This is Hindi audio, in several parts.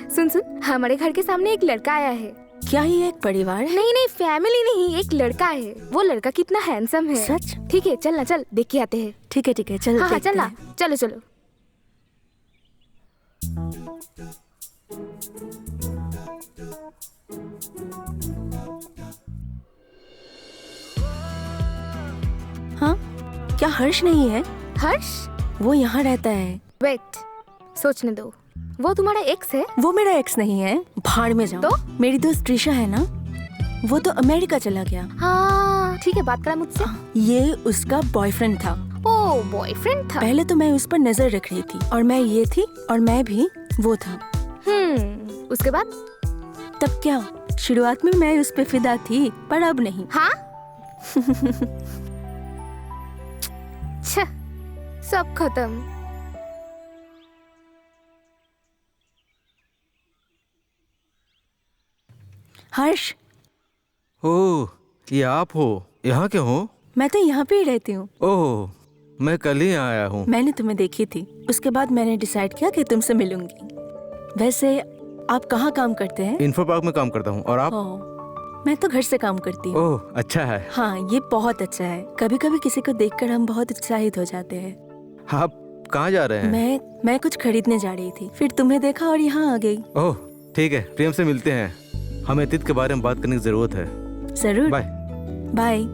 सुन सुन, हमारे घर के सामने एक लड़का आया है। क्या ये एक परिवार है? नहीं नहीं, फैमिली नहीं, एक लड़का है। वो लड़का कितना हैंडसम है। सच? ठीक है, चल ना, चल देख के आते हैं। ठीक है चल हाँ हाँ, देखते चल ना, हैं। चलो चलो। हाँ, क्या हर्ष नहीं है? हर्ष? वो यहाँ रहता है। वेट, सोचने दो। वो तुम्हारा एक्स है? वो मेरा एक्स नहीं है, भाड़ में जाओ। तो? मेरी दोस्त त्रिशा है ना, वो तो अमेरिका चला गया। हाँ ठीक है, बात करा मुझसे। ये उसका बॉयफ्रेंड था। ओ, बॉयफ्रेंड था। पहले तो मैं उस पर नजर रख रही थी, और मैं ये थी और मैं भी वो था। उसके बाद? तब क्या, शुरुआत में मैं उस पे फिदा थी, पर अब नहीं। हाँ? छह, सब खत्म। हर्ष, ओह, ये आप हो? यहाँ क्यों हो? मैं तो यहाँ पे ही रहती हूँ। ओह, मैं कल ही आया हूँ। मैंने तुम्हें देखी थी, उसके बाद मैंने डिसाइड किया कि तुमसे मिलूंगी। वैसे आप कहाँ काम करते हैं? इन्फो पार्क में काम करता हूँ। और आप? मैं तो घर से काम करती हूँ। ओह, अच्छा है। हाँ, ये बहुत अच्छा है। कभी कभी किसी को देखकर हम बहुत उत्साहित हो जाते हैं। आप कहाँ जा रहे हैं? मैं कुछ खरीदने जा रही थी, फिर तुम्हें देखा और यहाँ आ गई। ओह, ठीक है, प्रेम से मिलते हैं। हमें अतीत के बारे में बात करने की जरूरत है। जरूर। बाय। बाय।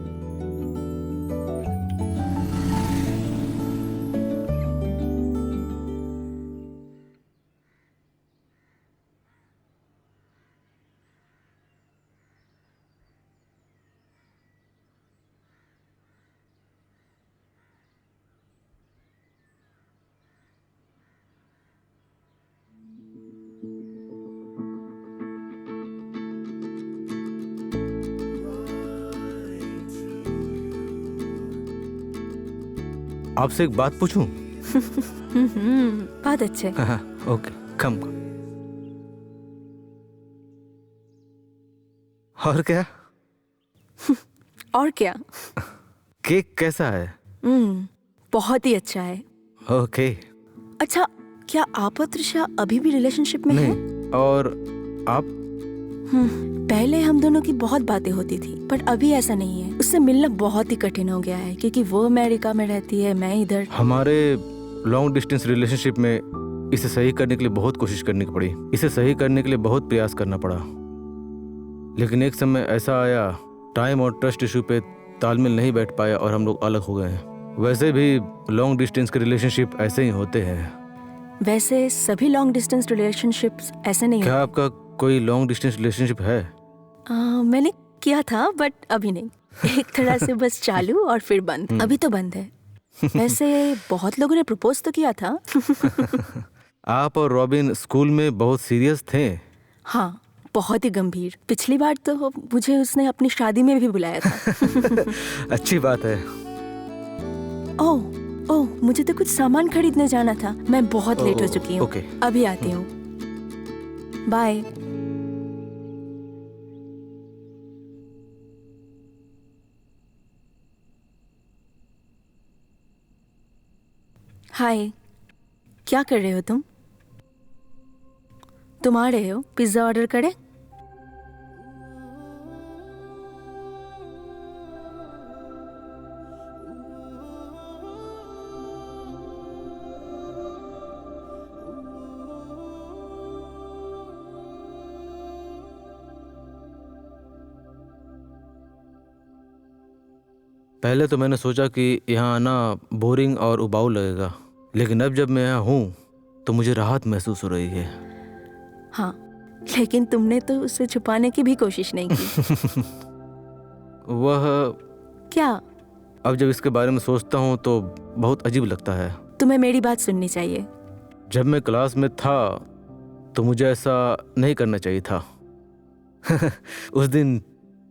आपसे एक बात पूछूं? बहुत अच्छे। हाँ, ओके, कम। और क्या? और क्या? केक कैसा है? बहुत ही अच्छा है। ओके। अच्छा, क्या आप और त्रिशा अभी भी रिलेशनशिप में हैं? नहीं। और आप? पहले हम दोनों की बहुत बातें होती थी, पर अभी ऐसा नहीं है। उससे मिलना बहुत ही कठिन हो गया है, क्योंकि वो अमेरिका में रहती है, मैं इधर। हमारे लॉन्ग डिस्टेंस रिलेशनशिप में इसे सही करने के लिए बहुत कोशिश करनी पड़ी। इसे सही करने के लिए बहुत प्रयास करना पड़ा। लेकिन एक समय ऐसा आया, टाइम और ट्रस्ट इशू पे तालमेल नहीं बैठ पाया और हम लोग अलग हो गए हैं। वैसे भी लॉन्ग डिस्टेंस के रिलेशनशिप ऐसे ही होते हैं। वैसे सभी लॉन्ग डिस्टेंस रिलेशनशिप्स ऐसे नहीं क्या होते। आपका कोई लॉन्ग डिस्टेंस रिलेशनशिप है? मैंने किया था, बट अभी नहीं। एक तरह से बस चालू और फिर बंद। अभी तो बंद है। वैसे बहुत लोगों ने प्रपोज तो किया था। आप और रॉबिन स्कूल में बहुत सीरियस थे। हाँ, बहुत ही गंभीर। पिछली बार तो मुझे उसने अपनी शादी में भी बुलाया था। अच्छी बात है। ओह, मुझे तो कुछ सामान खरीदने जाना था। मैं बहुत लेट हो चुकी हूँ। ओके। अभी आती हूँ। बाय। हाय, क्या कर रहे हो तुम? तुम आ रहे हो? पिज्जा ऑर्डर करें? पहले तो मैंने सोचा कि यहाँ आना बोरिंग और उबाऊ लगेगा, लेकिन अब जब मैं यहाँ हूँ तो मुझे राहत महसूस हो रही है। हाँ, लेकिन तुमने तो उसे छुपाने की भी कोशिश नहीं की। वह क्या? अब जब इसके बारे में सोचता हूँ तो बहुत अजीब लगता है। तुम्हें मेरी बात सुननी चाहिए। जब मैं क्लास में था तो मुझे ऐसा नहीं करना चाहिए था। उस दिन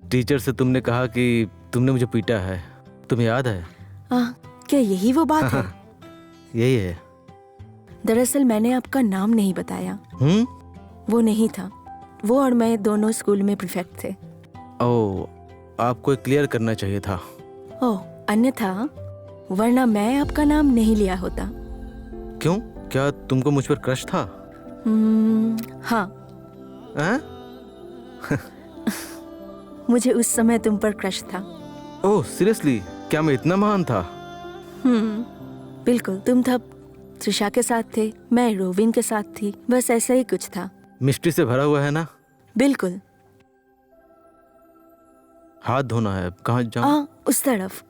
टीचर से तुमने कहा कि तुमने मुझे पीटा है, तुम्हें याद है? क्या यही वो बात है? यही है। दरअसल मैंने आपका नाम नहीं बताया। वो नहीं था। वो और मैं दोनों स्कूल में प्रीफेक्ट थे। ओह, आपको क्लियर करना चाहिए था। ओह, अन्यथा वरना मैं आपका नाम नहीं लिया होता। क्यों? क्या तुमको मुझ पर क्रश था? हाँ, हैं? मुझे उस समय तुम पर क्रश था। ओह सीरियसली, क्या मैं इतना महान था? बिल्कुल, तुम तब त्रिशा के साथ थे, मैं रोविन के साथ थी, बस ऐसा ही कुछ था। मिस्ट्री से भरा हुआ है ना? बिल्कुल। हाथ धोना है, कहाँ जाऊं? उस तरफ।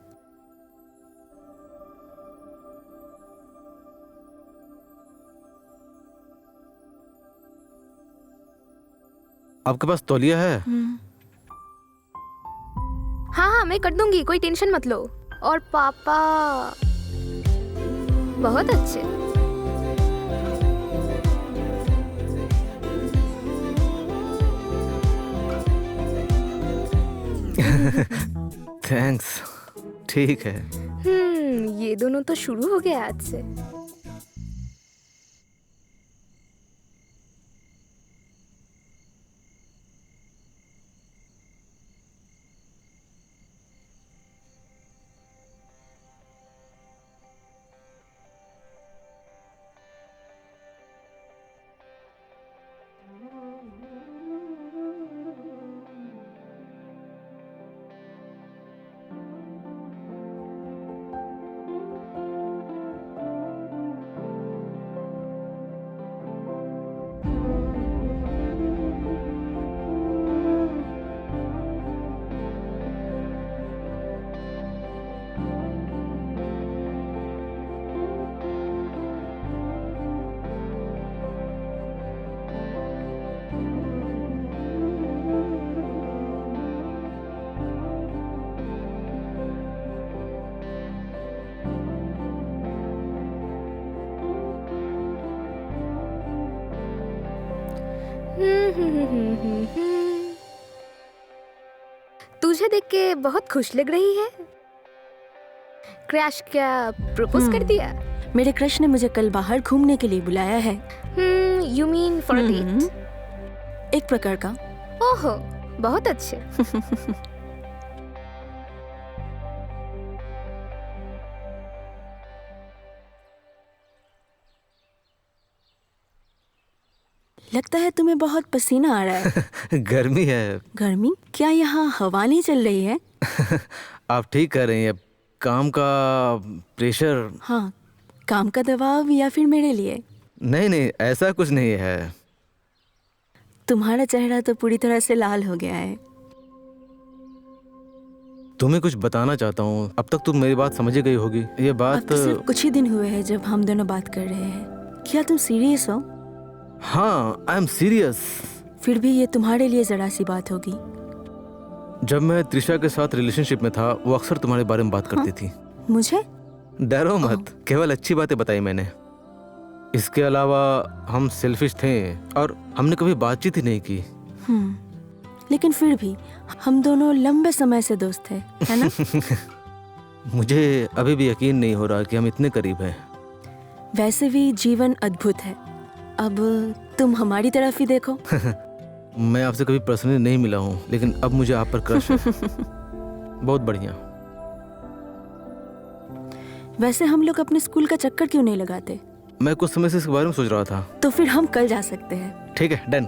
आपके पास तौलिया है? हाँ हाँ मैं कर दूंगी, कोई टेंशन मत लो। और पापा बहुत अच्छे। थैंक्स। ठीक है। ये दोनों तो शुरू हो गए आज से। तुझे देख के बहुत खुश लग रही है। क्रैश क्या प्रपोज कर दिया? मेरे क्रश ने मुझे कल बाहर घूमने के लिए बुलाया है। You mean for date? एक प्रकार का। ओहो, बहुत अच्छे। लगता है तुम्हें बहुत पसीना आ रहा है। गर्मी है। गर्मी? क्या यहाँ हवा नहीं चल रही है? आप ठीक कह रही हैं, काम का प्रेशर। हाँ, काम का दबाव या फिर मेरे लिए? नहीं नहीं, ऐसा कुछ नहीं है। तुम्हारा चेहरा तो पूरी तरह से लाल हो गया है। तुम्हें कुछ बताना चाहता हूँ, अब तक तुम मेरी बात समझ ही गई होगी। ये अब बात तो सिर्फ कुछ ही दिन हुए हैं जब हम दोनों बात कर रहे हैं। क्या तुम सीरियस हो? हाँ, आई एम सीरियस। फिर भी ये तुम्हारे लिए जरा सी बात होगी। जब मैं त्रिशा के साथ रिलेशनशिप में था, वो अक्सर तुम्हारे बारे में बात करती थी। मुझे? डरो मत, केवल अच्छी बातें बताई मैंने। इसके अलावा हम सेल्फिश थे और हमने कभी बातचीत ही नहीं की। लेकिन फिर भी हम दोनों लंबे समय से दोस्त थे, है ना? मुझे अभी भी यकीन नहीं हो रहा कि हम इतने करीब हैं। वैसे भी जीवन अद्भुत है। अब तुम हमारी तरफ ही देखो। मैं आपसे कभी पर्सनली नहीं मिला हूँ, लेकिन अब मुझे आप पर क्रश है। बहुत बढ़िया। वैसे हम लोग अपने स्कूल का चक्कर क्यों नहीं लगाते? मैं कुछ समय से इसके बारे में सोच रहा था। तो फिर हम कल जा सकते हैं। ठीक है, डन।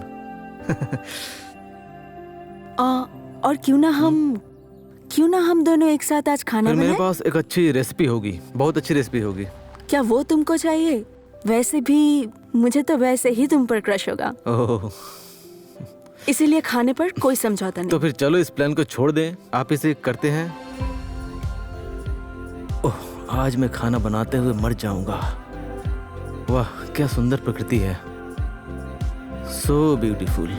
और क्यों ना हम दोनों एक साथ आज खाना फिर बनाएं? मेरे पास एक अच्छी रेसिपी होगी, बहुत अच्छी रेसिपी होगी। क्या वो तुमको चाहिए? वैसे भी मुझे तो वैसे ही तुम पर क्रश होगा। ओह, इसीलिए खाने पर कोई समझौता नहीं। तो फिर चलो इस प्लान को छोड़ दें, आप इसे करते हैं। ओह, आज मैं खाना बनाते हुए मर जाऊंगा। वाह, क्या सुंदर प्रकृति है। So beautiful.